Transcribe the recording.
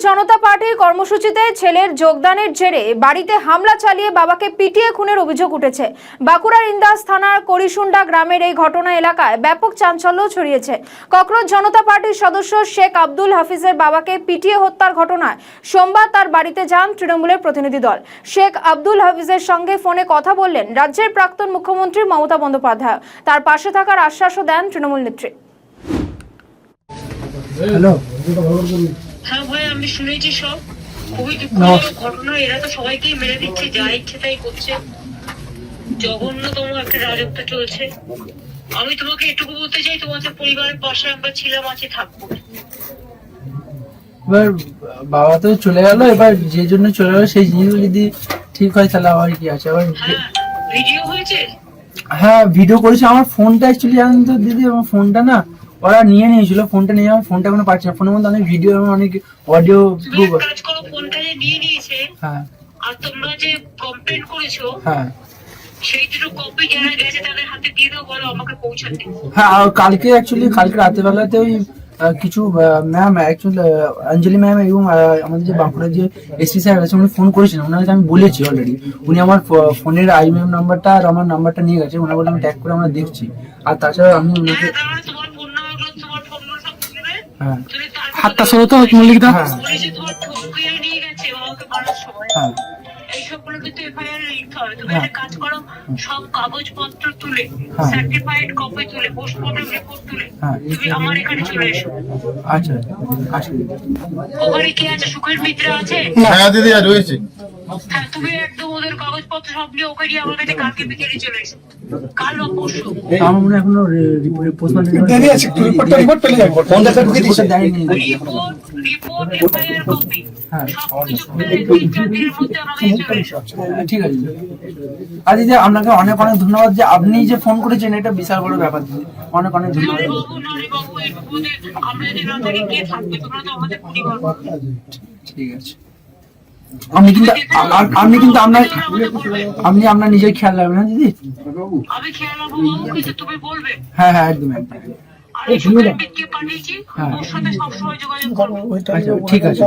জনতা পার্টির কর্মসূচিতে ছেলের যোগদানের জেরে বাড়িতে হামলা চালিয়ে বাবাকে পিটিয়ে খুনের অভিযোগ উঠেছে। বাঁকুড়ার ইন্দাস থানার করিসুন্ডা গ্রামের এই ঘটনা এলাকায় ব্যাপক চাঞ্চল্য ছড়িয়েছে। ককরোচ জনতা পার্টির সদস্য শেখ আব্দুল হাফিজের বাবাকে পিটিয়ে হত্যার ঘটনায় সোমবার তার বাড়িতে যান তৃণমূলের প্রতিনিধি দল। শেখ আব্দুল হাফিজের সঙ্গে ফোনে কথা বললেন রাজ্যের প্রাক্তন মুখ্যমন্ত্রী মমতা বন্দ্যোপাধ্যায়। তার পাশে থাকার আশ্বাসও দেন তৃণমূল নেত্রী। হ্যালো, হ্যাঁ ভাই, আমি শুনেছি সব খুবই দুঃখজনক ঘটনা। এরা তো সবাইকেই মেরে দিচ্ছে, যা ইচ্ছে তাই করছে, জঘন্যতম একটা রাজত্ব চলছে। আমি তোমাকে এটুকু বলতে চাই, তোমাদের পরিবারের পাশে আমরা ছিলাম, আছে, থাকবো। এবার বাবা তো চলে গেল, এবার যে জন্য চলে গেল সেই জিনিসগুলো যদি ঠিক হয় তাহলে আবার কি আছে। আবার হ্যাঁ, ভিডিও হয়েছে। হ্যাঁ, ভিডিও করেছে। আমার ফোনটা অ্যাকচুয়ালি জানেন তো দিদি, আমার ফোনটা না ওরা নিয়ে নিয়েছিল। ফোনটা নিয়ে আমার ফোনটা এখনো পাচ্ছি না। ফোনের মধ্যে অনেক ভিডিও এবং অনেক অডিও প্রুফ। কাজ করো, ফোনটা যে নিয়ে নিয়েছে, হ্যাঁ, আর তোমরা যে কমপ্লেন করেছো, হ্যাঁ, সেই দুটো কপি যারা গেছে তাদের হাতে দিয়ে দাও, বলো আমাকে পৌঁছাতে। হ্যাঁ। আর কালকে রাতের বেলাতে ওই কিছু ম্যাম, অ্যাকচুয়ালি অঞ্জলি ম্যাম এবং আমাদের যে বাঁকুড়ার যে এসপি সাহেব আছে উনি ফোন করেছিলেন। ওনাকে আমি বলেছি অলরেডি। উনি আমার ফোনের আইএমএম নাম্বারটা আর আমার নাম্বারটা নিয়ে গেছে। ওনার বলে আমি ট্যাগ করে আমরা দেখছি। আর তাছাড়া আমি ওনাকে হ্যাঁ হাতটা সরো তো মল্লিকদা। হ্যাঁ, হ্যাঁ, এইসবগুলো কিন্তু এফআইআর লিখতে হবে। তুমি একটা কাজ করো, সব কাগজপত্র তুলে, হ্যাঁ, সার্টিফাইড কপি তুলে, পোস্টমর্টম রিপোর্ট তুলে হ্যাঁ। তুমি আমার এখানে চলে এসো। আচ্ছা, আচ্ছা। ওখানে কি আছে? সুখের মিত্র আছে? হ্যাঁ দিদি, আর রয়েছে। হ্যাঁ, তুমি একদম ওদের কাগজপত্র সব নিয়ে ওখানে আমার কাছে কালকে বিকেলে চলে এসো, কাল বা পরশু। আমার মনে হয় এখনো দেরি আছে, রিপোর্ট পেলে যাবে। ফোন দেখা ঢুকে দিয়েছে। রিপোর্ট এফআইআর কপি হ্যাঁ, সবকিছু পেলে 3-4 দিনের মধ্যে আমাকে চলে এসো। ঠিক আছে। আর দিদি আপনাকে অনেক অনেক ধন্যবাদ যে আপনি যে ফোন করেছেন, এটা বিশাল বড় ব্যাপার দিদি। অনেক অনেক ধন্যবাদ। নারে বাবু, এই বিপদে আমরা যদি না থাকি কে থাকবে? তোমরা তো আমাদের পরিবার। ঠিক আছে। আপনি কিন্তু আপনার নিজের খেয়াল রাখবেন না দিদি। আমি খেয়াল রাখবো বাবু, কিন্তু তুমি বলবে। হ্যাঁ, হ্যাঁ, একদম একদম। আর এই সুখের মিত্রকে পাঠিয়েছি, হ্যাঁ। ওর সাথে সবসময় যোগাযোগ করবো। আচ্ছা, ঠিক আছে।